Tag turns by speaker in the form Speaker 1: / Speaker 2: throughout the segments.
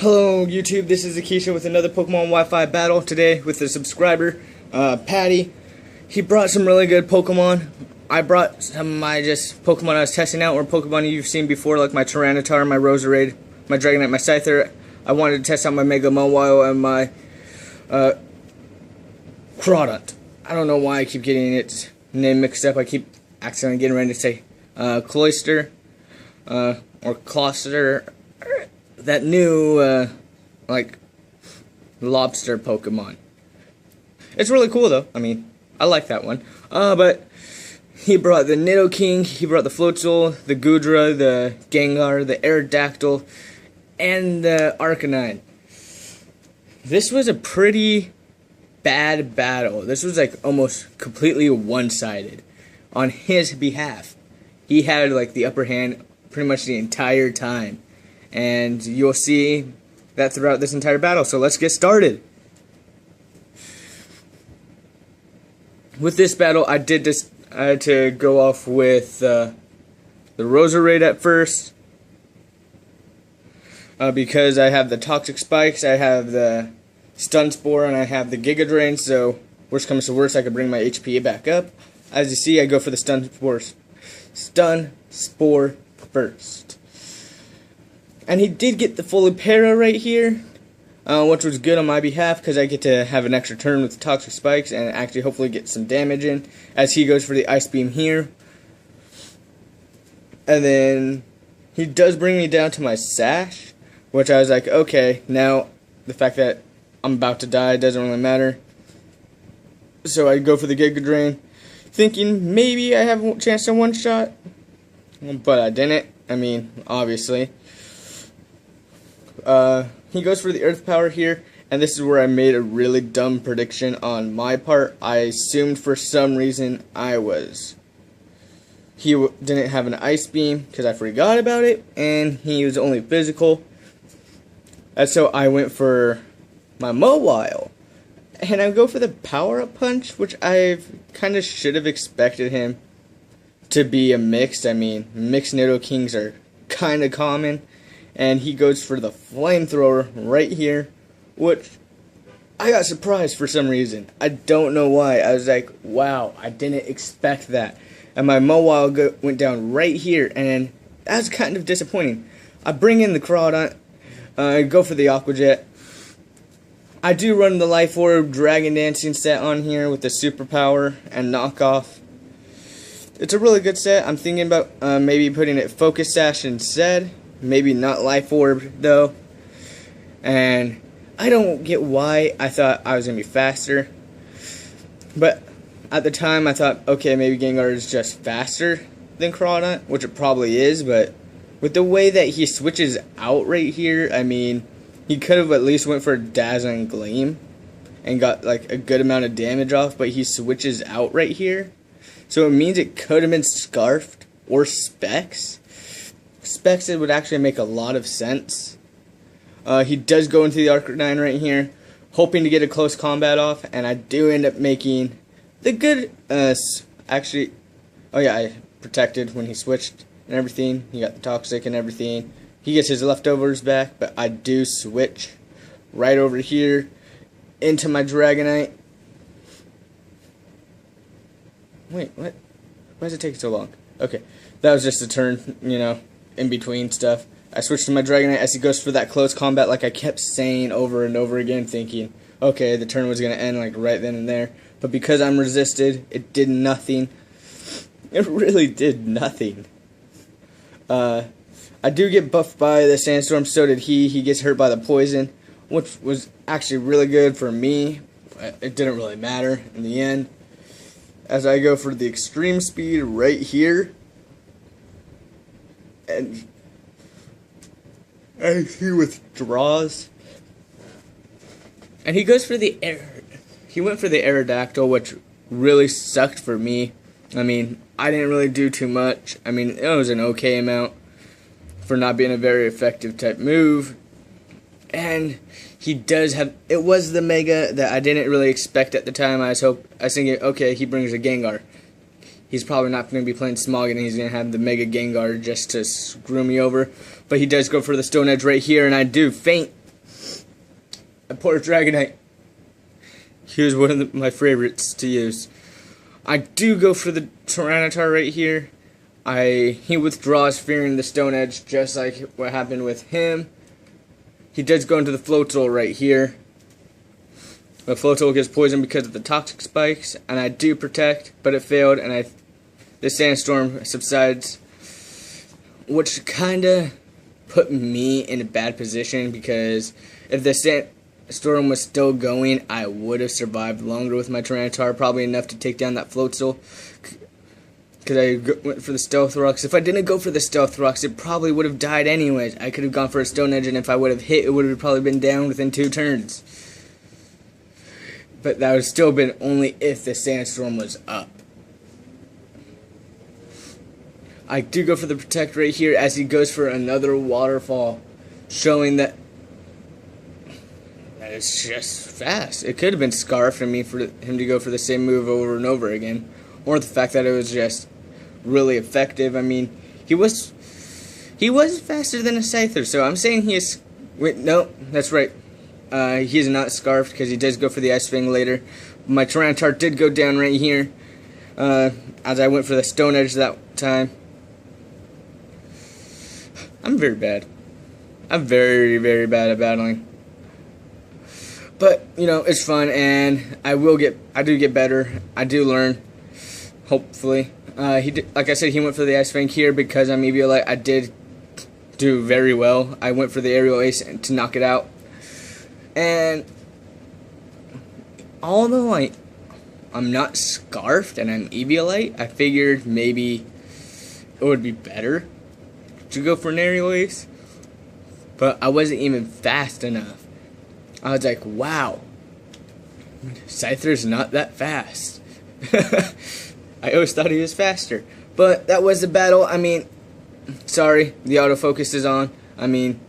Speaker 1: Hello YouTube, this is Keshin with another Pokemon Wi-Fi battle today with a subscriber, Patty. He brought some really good Pokemon. I brought some of my Pokemon I was testing out, or Pokemon you've seen before, like my Tyranitar, my Roserade, my Dragonite, my Scyther. I wanted to test out my Mega Mawile and my Crawdont. I don't know why I keep getting its name mixed up. I keep accidentally getting ready to say Cloyster or Closter. That new, like, lobster Pokemon. It's really cool, though. I mean, I like that one. But he brought the Nidoking, he brought the Floatzel, the Goodra, the Gengar, the Aerodactyl, and the Arcanine. This was a pretty bad battle. This was, like, almost completely one-sided on his behalf. He had, like, the upper hand pretty much the entire time. And you'll see that throughout this entire battle. So let's get started. With this battle, I had to go off with the Roserade at first. Because I have the Toxic Spikes, I have the Stun Spore, and I have the Giga Drain. So worst comes to worst, I could bring my HP back up. As you see, I go for the Stun Spore first. And he did get the fully para right here, which was good on my behalf because I get to have an extra turn with the Toxic Spikes and actually hopefully get some damage in as he goes for the Ice Beam here. And then he does bring me down to my Sash, which I was like, okay, now the fact that I'm about to die doesn't really matter. So I go for the Giga Drain, thinking maybe I have a chance to one-shot, but I didn't. I mean, obviously. He goes for the Earth Power here, and this is where I made a really dumb prediction on my part. I assumed for some reason he didn't have an Ice Beam because I forgot about it, and he was only physical. And so I went for my Mawile, and I go for the Power Up Punch, which I kind of should have expected him to be a mixed. I mean, mixed Nidokings are kind of common. And he goes for the Flamethrower right here, which I got surprised for some reason. I don't know why. I was like, wow, I didn't expect that. And my Mawile went down right here, and that's kind of disappointing. I bring in the Crawdont, go for the Aqua Jet. I do run the Life Orb Dragon Dancing set on here with the Superpower and Knockoff. It's a really good set. I'm thinking about maybe putting it Focus Sash instead. Maybe not Life Orb, though. And I don't get why I thought I was going to be faster. But at the time, I thought, okay, maybe Gengar is just faster than Crawdont, which it probably is. But with the way that he switches out right here, I mean, he could have at least went for Dazzling Gleam and got like a good amount of damage off. But he switches out right here. So it means it could have been Scarfed or Specs. Specs, it would actually make a lot of sense. He does go into the Arcanine right here, hoping to get a close combat off, and I do end up making the good, actually, oh yeah, I protected when he switched and everything. He got the Toxic and everything. He gets his leftovers back, but I do switch right over here into my Dragonite. Wait, what? Why is it taking so long? Okay, that was just a turn, you know. In between stuff. I switched to my Dragonite as he goes for that close combat, like I kept saying over and over again, thinking, okay, the turn was going to end like right then and there. But because I'm resisted, it did nothing. It really did nothing. I do get buffed by the Sandstorm, so did he. He gets hurt by the poison, which was actually really good for me. But it didn't really matter in the end. As I go for the Extreme Speed right here. And he withdraws, and he goes for the he went for the Aerodactyl, which really sucked for me. I mean, I didn't really do too much. I mean, it was an okay amount for not being a very effective type move. And he does have, it was the Mega that I didn't really expect at the time. I was thinking, okay, he brings a Gengar. He's probably not going to be playing Smogon, and he's going to have the Mega Gengar just to screw me over. But he does go for the Stone Edge right here, and I do faint A poor Dragonite. He was one of my favorites to use. I do go for the Tyranitar right here. He withdraws fearing the Stone Edge, just like what happened with him. He does go into the Floatzel right here. The Floatzel gets poisoned because of the toxic spikes, and I do protect, but it failed, and the sandstorm subsides, which kinda put me in a bad position, because if the sandstorm was still going, I would have survived longer with my Tyranitar, probably enough to take down that Floatzel. Because I went for the Stealth Rocks. If I didn't go for the Stealth Rocks, it probably would have died anyways. I could have gone for a Stone Edge, and if I would have hit, it would have probably been down within 2 turns. But that would have still been only if the sandstorm was up. I do go for the Protect right here as he goes for another Waterfall, showing that it's just fast. It could have been Scarf for me for him to go for the same move over and over again. Or the fact that it was just really effective. I mean, he was faster than a Scyther, so I'm saying he is... Wait, no, that's right. He is not Scarfed because he does go for the Ice Fang later. My Tyranitar did go down right here as I went for the Stone Edge that time. I'm very bad. I'm very, very bad at battling. But, you know, it's fun, and I do get better. I do learn. Hopefully. Like I said, he went for the Ice Fang here because I'm Eviolite. I did do very well. I went for the Aerial Ace to knock it out. And although I'm not Scarfed and I'm Eviolite, I figured maybe it would be better to go for an Aerial Ace. But I wasn't even fast enough. I was like, wow, Scyther's not that fast. I always thought he was faster. But that was the battle. I mean, sorry, the autofocus is on. I mean,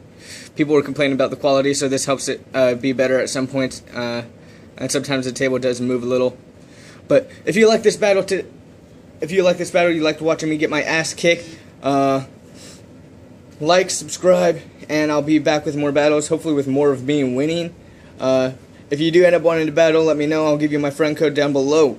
Speaker 1: people were complaining about the quality, so this helps it be better at some points. And sometimes the table does move a little. But if you like this battle, you like watching me get my ass kicked, like, subscribe, and I'll be back with more battles, hopefully with more of me winning. If you do end up wanting to battle, let me know. I'll give you my friend code down below.